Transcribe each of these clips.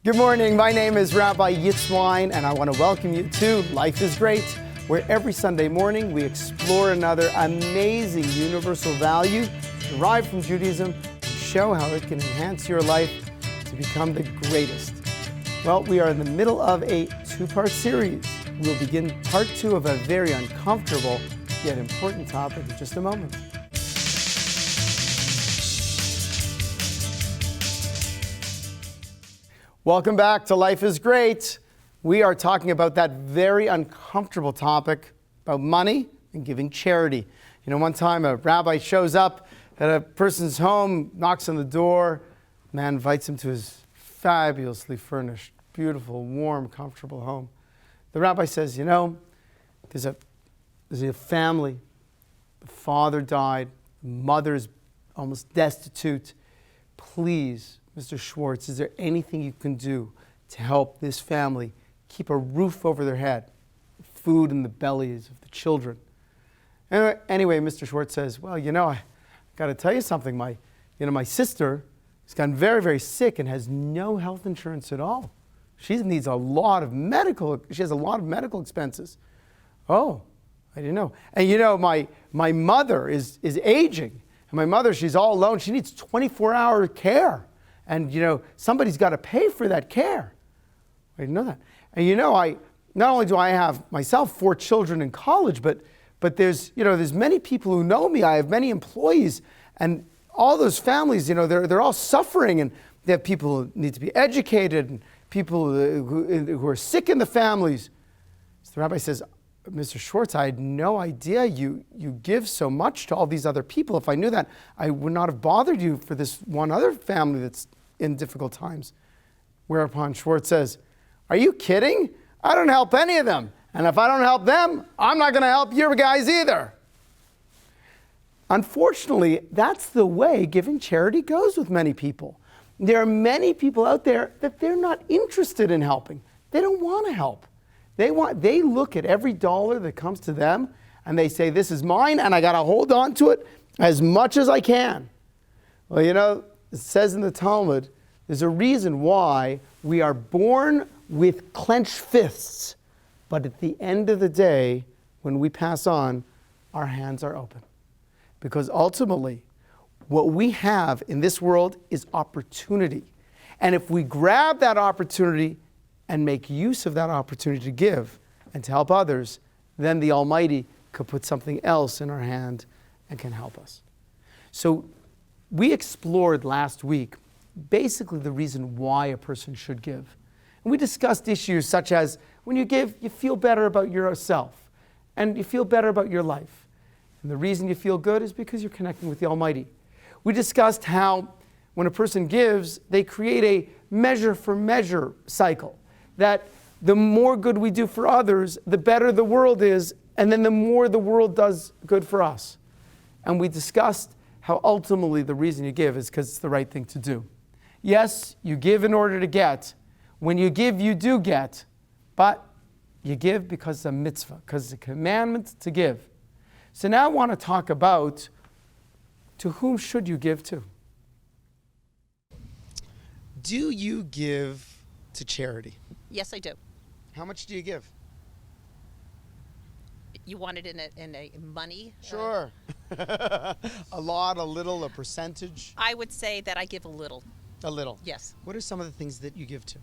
Good morning. My name is Rabbi Wyne, and I want to welcome you to Life is Great, where every Sunday morning we explore another amazing universal value derived from Judaism and show how it can enhance your life to become the greatest. Well, we are in the middle of a two-part series. We'll begin part two of a very uncomfortable yet important topic in just a moment. Welcome back to Life is Great. We are talking about that very uncomfortable topic about money and giving charity. You know, one time a rabbi shows up at a person's home, knocks on the door, man invites him to his fabulously furnished, beautiful, warm, comfortable home. The rabbi says, you know, there's a family. The father died, the mother's almost destitute. Please, Mr. Schwartz, is there anything you can do to help this family keep a roof over their head, food in the bellies of the children? Anyway, Mr. Schwartz says, well, you know, I got to tell you something. My sister has gotten very, very sick and has no health insurance at all. She has a lot of medical expenses. Oh, I didn't know. And you know, my mother is aging. And my mother, she's all alone. She needs 24-hour care. And, you know, somebody's got to pay for that care. I didn't know that. And, you know, not only do I have myself 4 children in college, but there's many people who know me. I have many employees. And all those families, you know, they're all suffering. And they have people who need to be educated and people who are sick in the families. So the rabbi says, Mr. Schwartz, I had no idea you give so much to all these other people. If I knew that, I would not have bothered you for this one other family that's in difficult times. Whereupon Schwartz says, are you kidding? I don't help any of them. And if I don't help them, I'm not going to help your guys either. Unfortunately, that's the way giving charity goes with many people. There are many people out there that they're not interested in helping. They don't want to help. They look at every dollar that comes to them and they say, this is mine and I got to hold on to it as much as I can. Well, you know, it says in the Talmud, there's a reason why we are born with clenched fists, but at the end of the day, when we pass on, our hands are open. Because ultimately, what we have in this world is opportunity. And if we grab that opportunity and make use of that opportunity to give and to help others, then the Almighty could put something else in our hand and can help us. So we explored last week basically the reason why a person should give. And we discussed issues such as when you give, you feel better about yourself and you feel better about your life. And the reason you feel good is because you're connecting with the Almighty. We discussed how when a person gives, they create a measure for measure cycle. That the more good we do for others, the better the world is, and then the more the world does good for us. And we discussed how ultimately the reason you give is because it's the right thing to do. Yes, you give in order to get. When you give, you do get. But you give because it's a mitzvah, because it's a commandment to give. So now I want to talk about to whom should you give to? Do you give to charity? Yes, I do. How much do you give? You want it in a money? Sure. A lot, a little, a percentage? I would say that I give a little. A little? Yes. What are some of the things that you give to?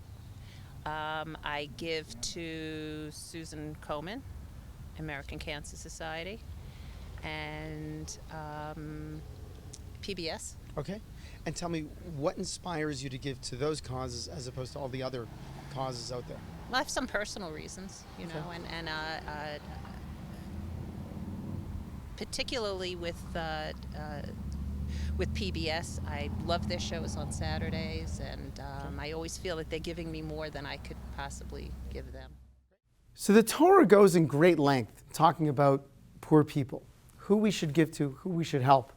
I give to Susan Komen, American Cancer Society, and PBS. Okay. And tell me, what inspires you to give to those causes as opposed to all the other causes out there? Well, I have some personal reasons, you know, and particularly with PBS, I love their shows on Saturdays, and I always feel that they're giving me more than I could possibly give them. So the Torah goes in great length talking about poor people, who we should give to, who we should help.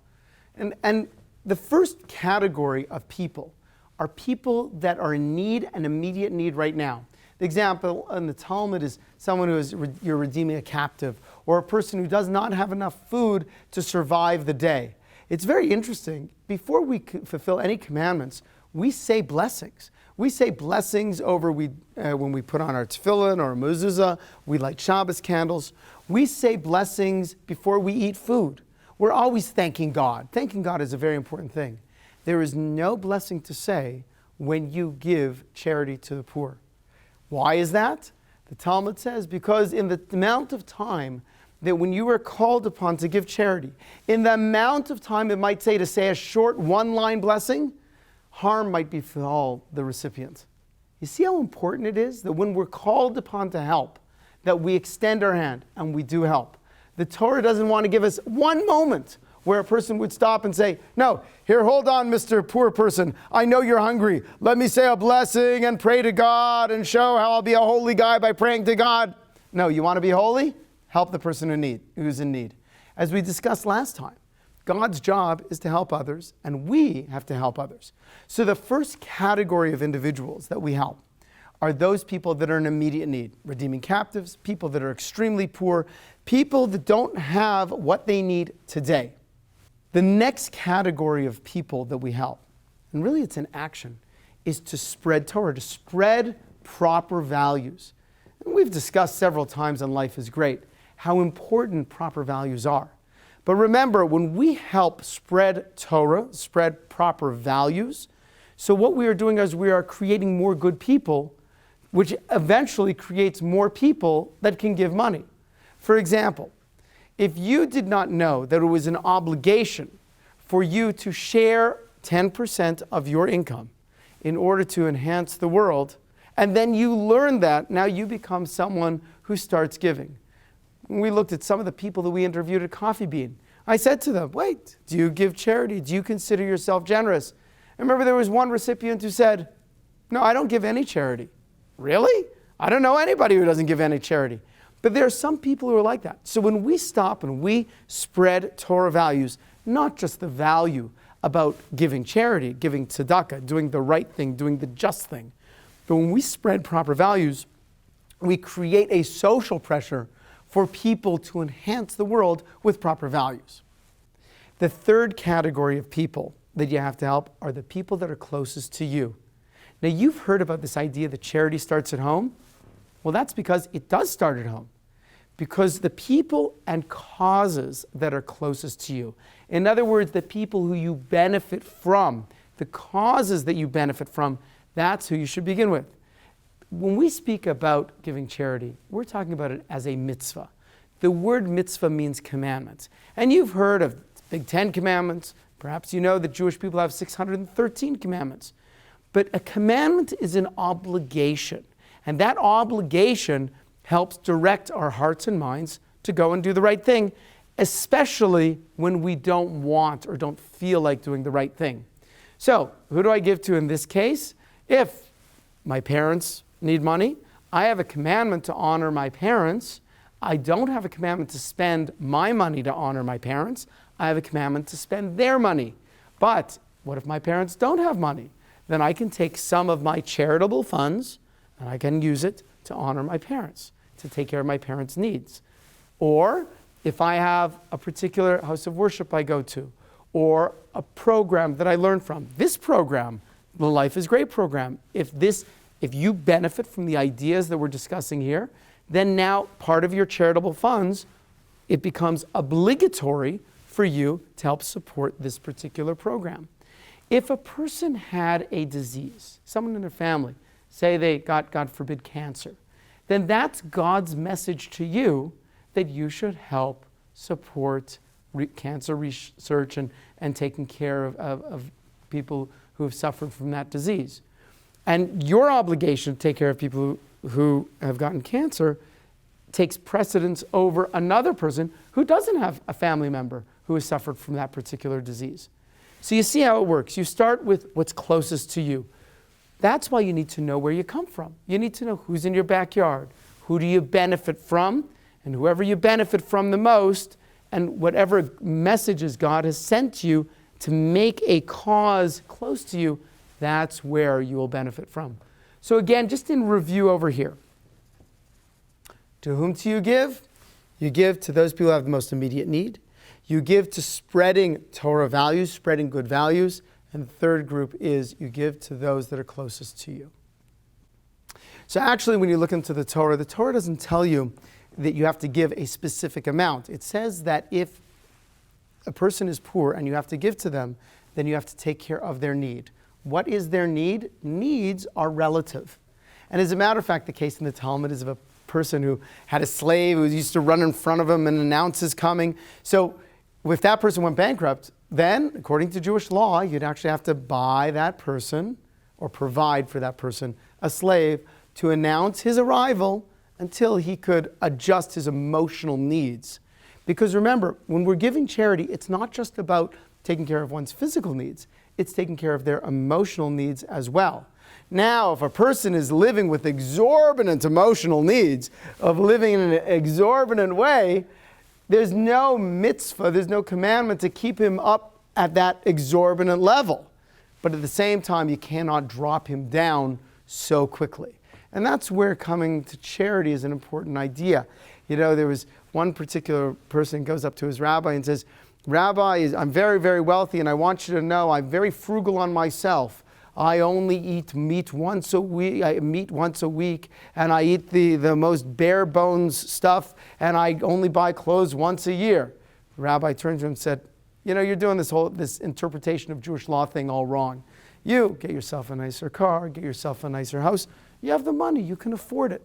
And the first category of people are people that are in need, an immediate need right now. The example in the Talmud is someone who is you're redeeming a captive, or a person who does not have enough food to survive the day. It's very interesting. Before we fulfill any commandments, we say blessings. We say blessings over when we put on our tefillin or a mezuzah. We light Shabbos candles. We say blessings before we eat food. We're always thanking God. Thanking God is a very important thing. There is no blessing to say when you give charity to the poor. Why is that? The Talmud says because in the amount of time that when you are called upon to give charity, in the amount of time it might say to say a short one-line blessing, harm might befall the recipient. You see how important it is that when we're called upon to help, that we extend our hand and we do help. The Torah doesn't want to give us one moment where a person would stop and say, no, here, hold on, Mr. Poor Person. I know you're hungry. Let me say a blessing and pray to God and show how I'll be a holy guy by praying to God. No, you want to be holy? Help the person who's in need. As we discussed last time, God's job is to help others, and we have to help others. So the first category of individuals that we help are those people that are in immediate need, redeeming captives, people that are extremely poor, people that don't have what they need today. The next category of people that we help, and really it's an action, is to spread Torah, to spread proper values. And we've discussed several times on Life is Great how important proper values are. But remember, when we help spread Torah, spread proper values, so what we are doing is we are creating more good people, which eventually creates more people that can give money. For example, if you did not know that it was an obligation for you to share 10% of your income in order to enhance the world, and then you learn that, now you become someone who starts giving. When we looked at some of the people that we interviewed at Coffee Bean, I said to them, wait, do you give charity? Do you consider yourself generous? I remember there was one recipient who said, no, I don't give any charity. Really? I don't know anybody who doesn't give any charity. But there are some people who are like that. So when we stop and we spread Torah values, not just the value about giving charity, giving tzedakah, doing the right thing, doing the just thing, but when we spread proper values, we create a social pressure for people to enhance the world with proper values. The third category of people that you have to help are the people that are closest to you. Now, you've heard about this idea that charity starts at home. Well, that's because it does start at home. Because the people and causes that are closest to you, in other words, the people who you benefit from, the causes that you benefit from, that's who you should begin with. When we speak about giving charity, we're talking about it as a mitzvah. The word mitzvah means commandments. And you've heard of Big 10 commandments. Perhaps you know that Jewish people have 613 commandments. But a commandment is an obligation. And that obligation helps direct our hearts and minds to go and do the right thing, especially when we don't want or don't feel like doing the right thing. So, who do I give to in this case? If my parents need money, I have a commandment to honor my parents. I don't have a commandment to spend my money to honor my parents. I have a commandment to spend their money. But what if my parents don't have money? Then I can take some of my charitable funds and I can use it to honor my parents, to take care of my parents' needs. Or if I have a particular house of worship I go to, or a program that I learn from, this program, the Life is Great program, if you benefit from the ideas that we're discussing here, then now part of your charitable funds, it becomes obligatory for you to help support this particular program. If a person had a disease, someone in their family, say they got, God forbid, cancer, then that's God's message to you that you should help support cancer research and taking care of people who have suffered from that disease. And your obligation to take care of people who have gotten cancer takes precedence over another person who doesn't have a family member who has suffered from that particular disease. So you see how it works. You start with what's closest to you. That's why you need to know where you come from. You need to know who's in your backyard. Who do you benefit from? And whoever you benefit from the most, and whatever messages God has sent you to make a cause close to you, that's where you will benefit from. So again, just in review over here. To whom do you give? You give to those people who have the most immediate need. You give to spreading Torah values, spreading good values. And the third group is you give to those that are closest to you. So actually, when you look into the Torah doesn't tell you that you have to give a specific amount. It says that if a person is poor and you have to give to them, then you have to take care of their need. What is their need? Needs are relative. And as a matter of fact, the case in the Talmud is of a person who had a slave who used to run in front of him and announce his coming. So if that person went bankrupt, then according to Jewish law, you'd actually have to buy that person or provide for that person a slave to announce his arrival until he could adjust his emotional needs. Because remember, when we're giving charity, it's not just about taking care of one's physical needs, it's taking care of their emotional needs as well. Now, if a person is living with exorbitant emotional needs, of living in an exorbitant way, there's no mitzvah, there's no commandment to keep him up at that exorbitant level. But at the same time, you cannot drop him down so quickly. And that's where coming to charity is an important idea. You know, there was one particular person goes up to his rabbi and says, Rabbi, I'm very, very wealthy, and I want you to know I'm very frugal on myself. I only eat meat once a week. And I eat the most bare bones stuff, and I only buy clothes once a year. The rabbi turned to him and said, you know, you're doing this interpretation of Jewish law thing all wrong. You get yourself a nicer car, get yourself a nicer house. You have the money, you can afford it.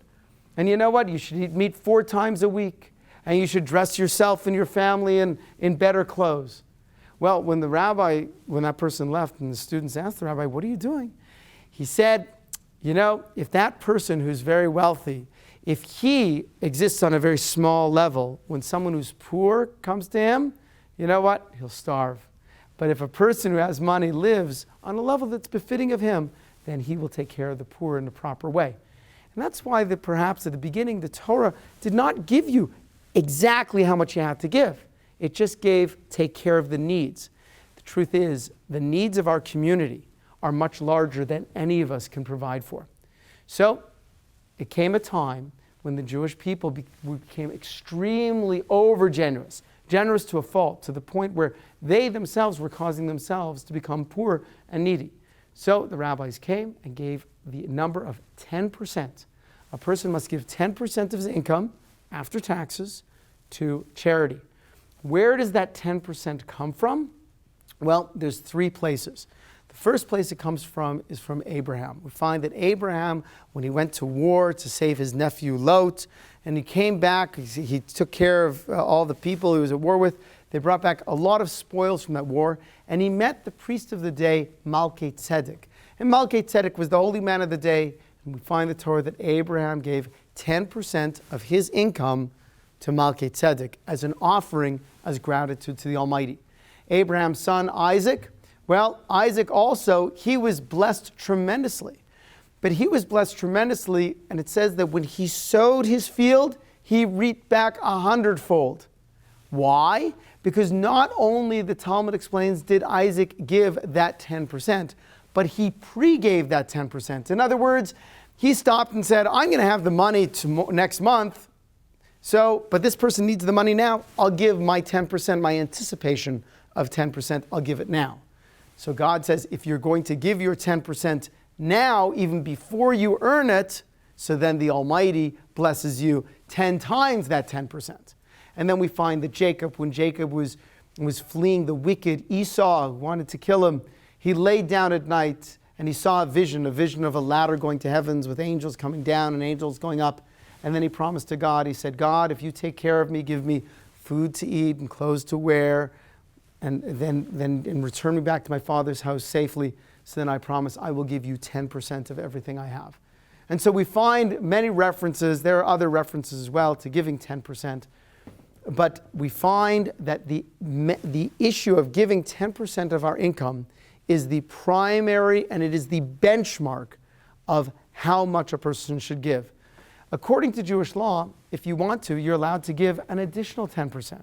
And you know what? You should eat meat 4 times a week. And you should dress yourself and your family in better clothes. Well, when that person left and the students asked the rabbi, what are you doing? He said, you know, if that person who's very wealthy, if he exists on a very small level, when someone who's poor comes to him, you know what? He'll starve. But if a person who has money lives on a level that's befitting of him, then he will take care of the poor in the proper way. And that's why perhaps at the beginning the Torah did not give you exactly how much you have to give. It just gave, take care of the needs. The truth is, the needs of our community are much larger than any of us can provide for. So, it came a time when the Jewish people became extremely over-generous, generous to a fault, to the point where they themselves were causing themselves to become poor and needy. So, the rabbis came and gave the number of 10%. A person must give 10% of his income after taxes to charity. Where does that 10% come from? Well, there's 3 places. The first place it comes from is from Abraham. We find that Abraham, when he went to war to save his nephew Lot, and he came back, he took care of all the people he was at war with. They brought back a lot of spoils from that war, and he met the priest of the day, Malkei Tzedek. And Malkei Tzedek was the holy man of the day, and we find in the Torah that Abraham gave 10% of his income to Malkei Tzedek as an offering, as gratitude to the Almighty. Abraham's son Isaac, well, Isaac also, he was blessed tremendously. But he was blessed tremendously, and it says that when he sowed his field, he reaped back 100-fold. Why? Because not only, the Talmud explains, did Isaac give that 10%, but he pre-gave that 10%. In other words, he stopped and said, I'm going to have the money next month, but this person needs the money now. I'll give my 10%, my anticipation of 10%, I'll give it now. So God says, if you're going to give your 10% now, even before you earn it, so then the Almighty blesses you 10 times that 10%. And then we find that Jacob, when Jacob was fleeing the wicked Esau, who wanted to kill him, he laid down at night and he saw a vision of a ladder going to heavens with angels coming down and angels going up. And then he promised to God, he said, God, if you take care of me, give me food to eat and clothes to wear, and then return me back to my father's house safely, so then I promise I will give you 10% of everything I have. And so we find many references, there are other references as well, to giving 10%. But we find that the issue of giving 10% of our income is the primary and it is the benchmark of how much a person should give. According to Jewish law, if you want to, you're allowed to give an additional 10%,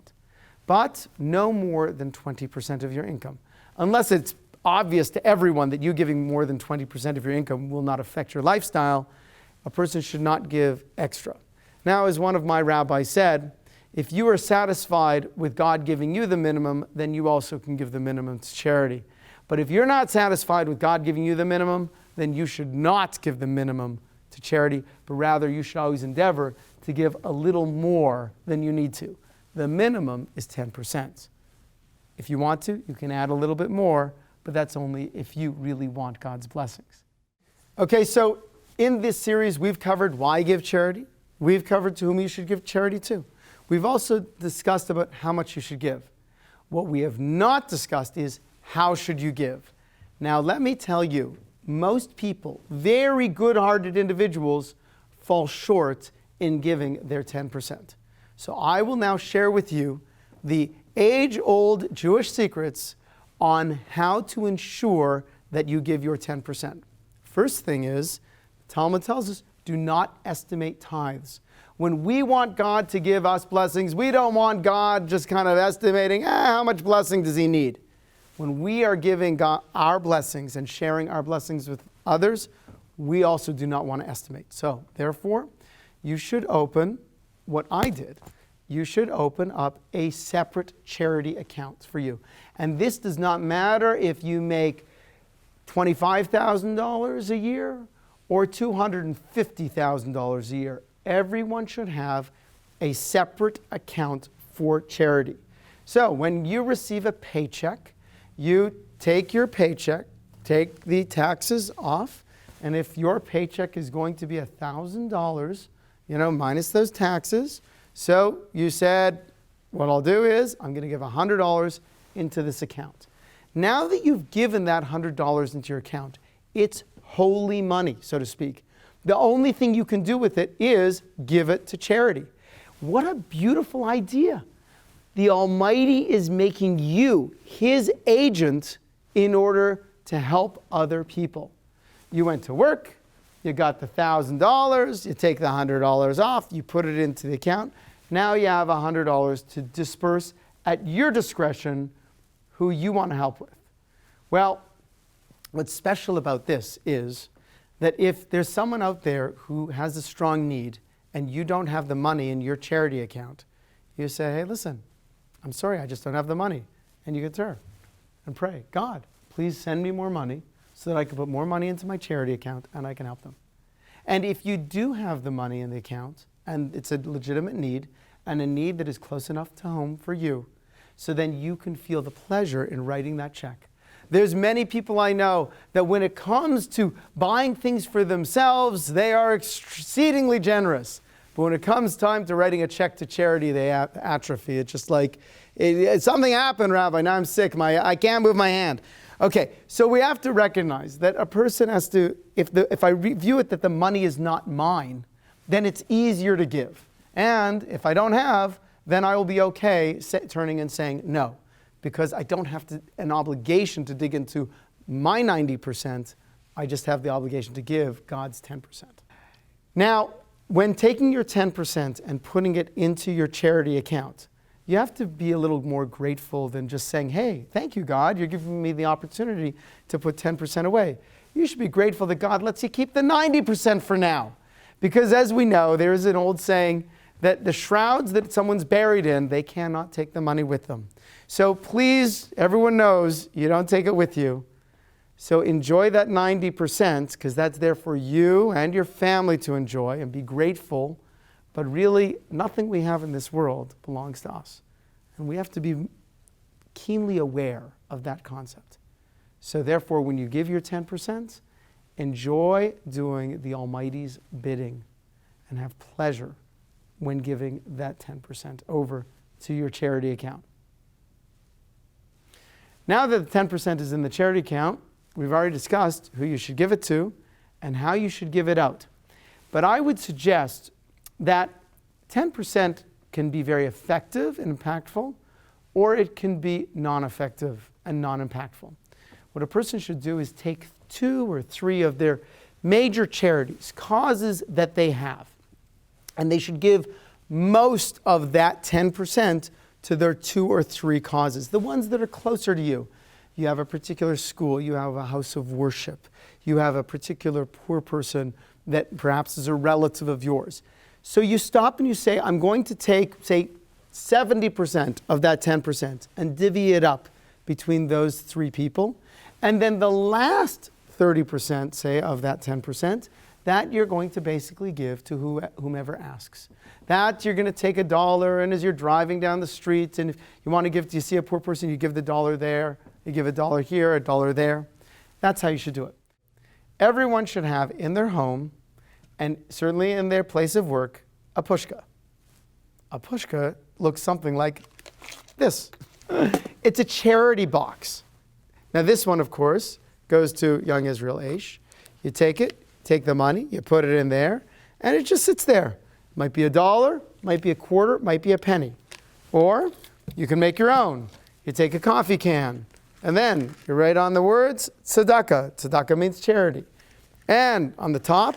but no more than 20% of your income. Unless it's obvious to everyone that you giving more than 20% of your income will not affect your lifestyle, a person should not give extra. Now, as one of my rabbis said, if you are satisfied with God giving you the minimum, then you also can give the minimum to charity. But if you're not satisfied with God giving you the minimum, then you should not give the minimum to charity, but rather you should always endeavor to give a little more than you need to. The minimum is 10%. If you want to, you can add a little bit more, but that's only if you really want God's blessings. Okay, so in this series, we've covered why give charity. We've covered to whom you should give charity to. We've also discussed about how much you should give. What we have not discussed is how should you give. Now, let me tell you, most people, very good-hearted individuals, fall short in giving their 10%. So I will now share with you the age-old Jewish secrets on how to ensure that you give your 10%. First thing is, Talmud tells us, do not estimate tithes. When we want God to give us blessings, we don't want God just kind of estimating, how much blessing does he need? When we are giving God our blessings and sharing our blessings with others, we also do not want to estimate. So, therefore, you should open what I did. You should open up a separate charity account for you. And this does not matter if you make $25,000 a year or $250,000 a year. Everyone should have a separate account for charity. So when you receive a paycheck, you take your paycheck, take the taxes off, and if your paycheck is going to be $1,000, minus those taxes, so you said, what I'll do is I'm going to give $100 into this account. Now that you've given that $100 into your account, it's holy money, so to speak. The only thing you can do with it is give it to charity. What a beautiful idea. The Almighty is making you His agent in order to help other people. You went to work, you got the $1,000, you take the $100 off, you put it into the account. Now you have $100 to disperse at your discretion who you want to help with. Well, what's special about this is that if there's someone out there who has a strong need and you don't have the money in your charity account, you say, hey, listen, I'm sorry, I just don't have the money. And you can turn and pray, God, please send me more money so that I can put more money into my charity account and I can help them. And if you do have the money in the account and it's a legitimate need and a need that is close enough to home for you, so then you can feel the pleasure in writing that check. There's many people I know that when it comes to buying things for themselves, they are exceedingly generous. But when it comes time to writing a check to charity, they atrophy. It's just like, something happened, Rabbi, now I'm sick, I can't move my hand. Okay, so we have to recognize that a person has to, if I view it that the money is not mine, then it's easier to give. And if I don't have, then I will be okay turning and saying no, because I don't have an obligation to dig into my 90%. I just have the obligation to give God's 10%. Now, when taking your 10% and putting it into your charity account, you have to be a little more grateful than just saying, hey, thank you, God, you're giving me the opportunity to put 10% away. You should be grateful that God lets you keep the 90% for now. Because as we know, there is an old saying that the shrouds that someone's buried in, they cannot take the money with them. So please, everyone knows you don't take it with you. So enjoy that 90% because that's there for you and your family to enjoy and be grateful. But really, nothing we have in this world belongs to us. And we have to be keenly aware of that concept. So therefore, when you give your 10%, enjoy doing the Almighty's bidding and have pleasure when giving that 10% over to your charity account. Now that the 10% is in the charity account, we've already discussed who you should give it to and how you should give it out. But I would suggest that 10% can be very effective and impactful, or it can be non-effective and non-impactful. What a person should do is take 2 or 3 of their major charities, causes that they have, and they should give most of that 10% to their 2 or 3 causes, the ones that are closer to you. You have a particular school, you have a house of worship, you have a particular poor person that perhaps is a relative of yours. So you stop and you say, I'm going to take, say, 70% of that 10% and divvy it up between those 3 people. And then the last 30%, say, of that 10%, that you're going to basically give to whomever asks. That you're going to take $1, and as you're driving down the street, and if you want to give, you see a poor person, you give the $1 there, you give $1 here, $1 there. That's how you should do it. Everyone should have in their home, and certainly in their place of work, a pushka. A pushka looks something like this. It's a charity box. Now this one, of course, goes to Young Israel Aish. You take it, take the money, you put it in there, and it just sits there. Might be $1, might be a quarter, might be a penny. Or you can make your own. You take a coffee can, and then you write on the words, tzedakah. Tzedakah means charity. And on the top,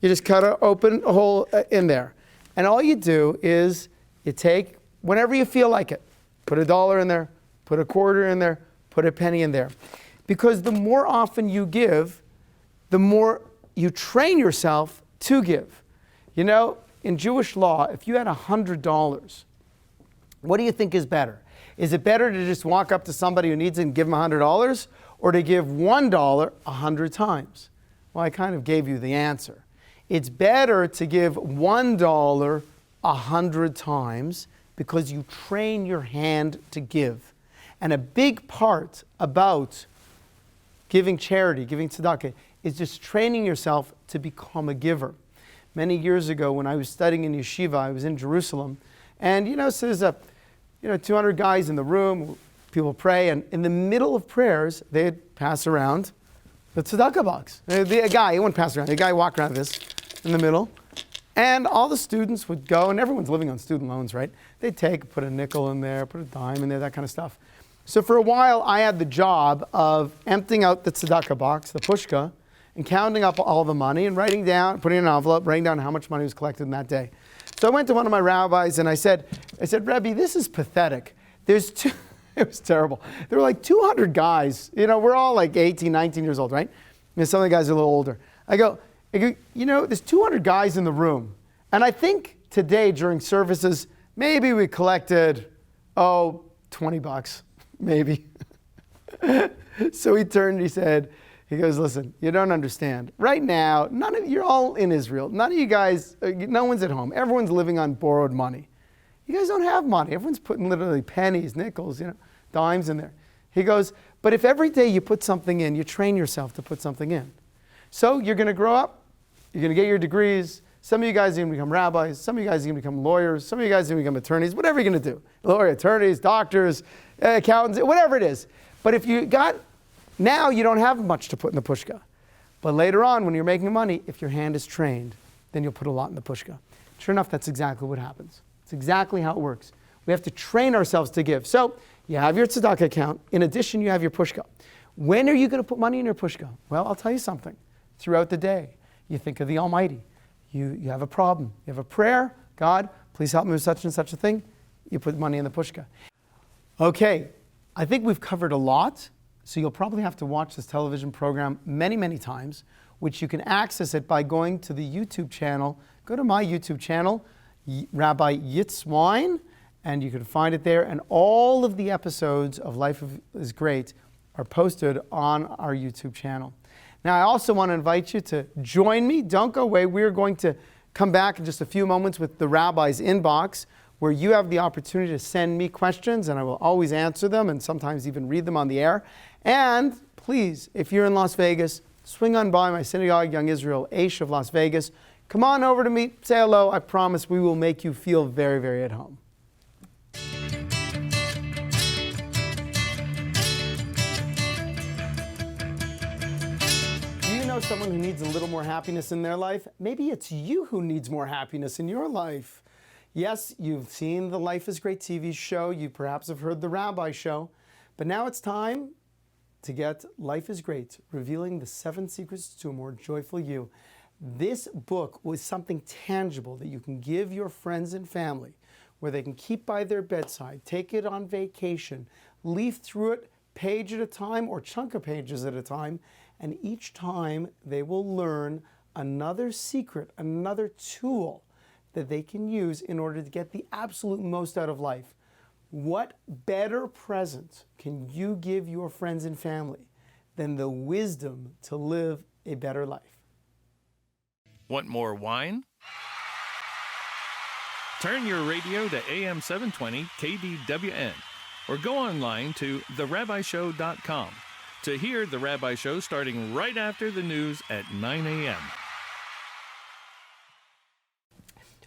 you just open a hole in there. And all you do is you take, whenever you feel like it, put $1 in there, put a quarter in there, put a penny in there. Because the more often you give, the more you train yourself to give. You know, in Jewish law, if you had $100, what do you think is better? Is it better to just walk up to somebody who needs it and give them $100, or to give $1 100 times? Well, I kind of gave you the answer. It's better to give $1 100 times because you train your hand to give. And a big part about giving charity, giving tzedakah, is just training yourself to become a giver. Many years ago, when I was studying in yeshiva, I was in Jerusalem, and so there's 200 guys in the room, people pray, and in the middle of prayers, they'd pass around the tzedakah box. A guy, he wouldn't pass around, the guy walked around this in the middle, and all the students would go, and everyone's living on student loans, right? They'd put a nickel in there, put a dime in there, that kind of stuff. So for a while, I had the job of emptying out the tzedakah box, the pushka, and counting up all the money and writing down, putting in an envelope, writing down how much money was collected in that day. So I went to one of my rabbis and I said, Rebbe, this is pathetic. It was terrible. There were like 200 guys. We're all like 18, 19 years old, right? And some of the guys are a little older. I go, there's 200 guys in the room. And I think today during services, maybe we collected, $20, maybe. So he turned and he said, he goes, listen, you don't understand. Right now, you're all in Israel. None of you guys, no one's at home. Everyone's living on borrowed money. You guys don't have money. Everyone's putting literally pennies, nickels, dimes in there. He goes, but if every day you put something in, you train yourself to put something in. So you're going to grow up. You're going to get your degrees. Some of you guys are going to become rabbis. Some of you guys are going to become lawyers. Some of you guys are going to become attorneys. Whatever you're going to do. Lawyer, attorneys, doctors, accountants, whatever it is. But if you now you don't have much to put in the pushka. But later on, when you're making money, if your hand is trained, then you'll put a lot in the pushka. Sure enough, that's exactly what happens. It's exactly how it works. We have to train ourselves to give. So you have your tzedakah account. In addition, you have your pushka. When are you going to put money in your pushka? Well, I'll tell you something. Throughout the day, you think of the Almighty. You have a problem. You have a prayer. God, please help me with such and such a thing. You put money in the pushka. Okay, I think we've covered a lot. So you'll probably have to watch this television program many, many times, which you can access it by going to the YouTube channel. Go to my YouTube channel, Rabbi Wyne, and you can find it there. And all of the episodes of Life is Great are posted on our YouTube channel. Now, I also want to invite you to join me. Don't go away. We're going to come back in just a few moments with the Rabbi's Inbox, where you have the opportunity to send me questions, and I will always answer them and sometimes even read them on the air. And please, if you're in Las Vegas, swing on by my synagogue, Young Israel Aish of Las Vegas. Come on over to me, say hello. I promise we will make you feel very, very at home. Do you know someone who needs a little more happiness in their life? Maybe it's you who needs more happiness in your life. Yes, you've seen the Life is Great TV show. You perhaps have heard the Rabbi show. But now it's time to get Life is Great, revealing the 7 secrets to a more joyful you. This book was something tangible that you can give your friends and family, where they can keep by their bedside, take it on vacation, leaf through it page at a time or chunk of pages at a time, and each time they will learn another secret, another tool that they can use in order to get the absolute most out of life. What better present can you give your friends and family than the wisdom to live a better life. Want more wine? Turn your radio to AM 720 KDWN or go online to therabbishow.com to hear The Rabbi Show starting right after the news at 9 a.m.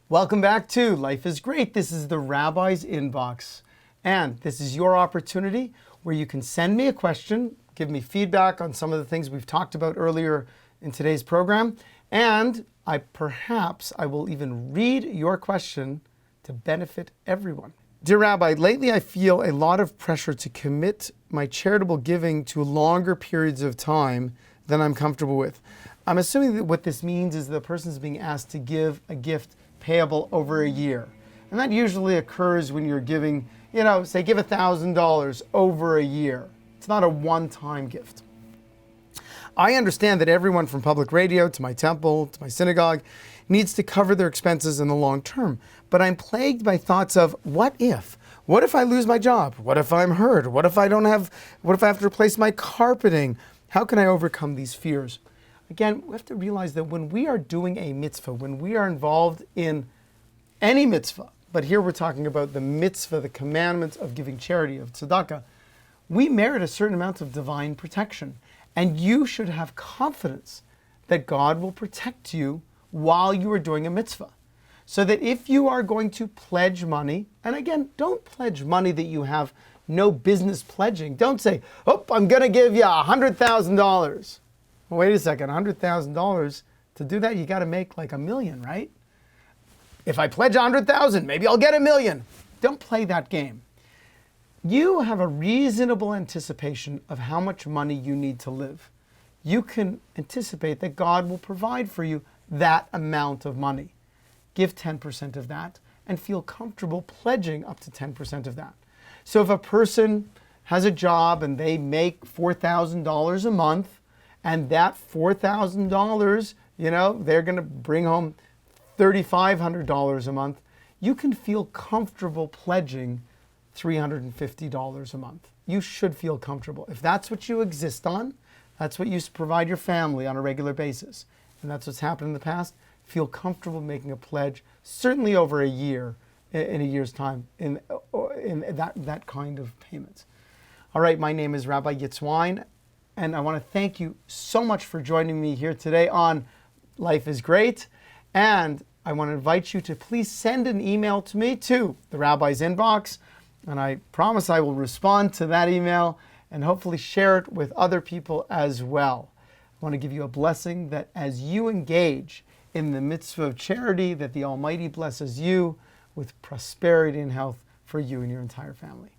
Welcome back to Life is Great. This is the Rabbi's Inbox. And this is your opportunity where you can send me a question, give me feedback on some of the things we've talked about earlier in today's program, and perhaps I will even read your question to benefit everyone. Dear Rabbi, lately I feel a lot of pressure to commit my charitable giving to longer periods of time than I'm comfortable with. I'm assuming that what this means is the person's being asked to give a gift payable over a year. And that usually occurs when you're giving, say give $1,000 over a year. It's not a one-time gift. I understand that everyone from public radio to my temple to my synagogue needs to cover their expenses in the long term. But I'm plagued by thoughts of what if? What if I lose my job? What if I'm hurt? What if I have to replace my carpeting? How can I overcome these fears? Again, we have to realize that when we are doing a mitzvah, when we are involved in any mitzvah, but here we're talking about the mitzvah, the commandment of giving charity, of tzedakah, we merit a certain amount of divine protection. And you should have confidence that God will protect you while you are doing a mitzvah. So that if you are going to pledge money, and again, don't pledge money that you have no business pledging. Don't say, I'm going to give you $100,000. Well, wait a second, $100,000, to do that, you got to make like $1 million, right? If I pledge $100,000, maybe I'll get $1 million. Don't play that game. You have a reasonable anticipation of how much money you need to live. You can anticipate that God will provide for you that amount of money. Give 10% of that and feel comfortable pledging up to 10% of that. So if a person has a job and they make $4,000 a month, and that $4,000, they're going to bring home $3,500 a month, you can feel comfortable pledging $350 a month. You should feel comfortable. If that's what you exist on, that's what you provide your family on a regular basis, and that's what's happened in the past, feel comfortable making a pledge, certainly over a year, in a year's time, in that kind of payments. All right, my name is Rabbi Yitz Wyne, and I want to thank you so much for joining me here today on Life is Great, and I want to invite you to please send an email to me to the Rabbi's Inbox, and I promise I will respond to that email and hopefully share it with other people as well. I want to give you a blessing that as you engage in the mitzvah of charity, that the Almighty blesses you with prosperity and health for you and your entire family.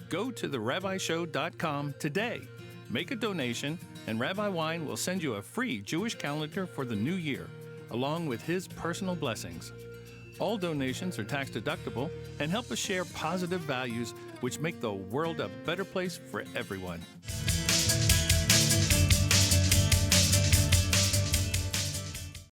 Go to therabbishow.com today. Make a donation, and Rabbi Wyne will send you a free Jewish calendar for the new year, along with his personal blessings. All donations are tax deductible and help us share positive values which make the world a better place for everyone.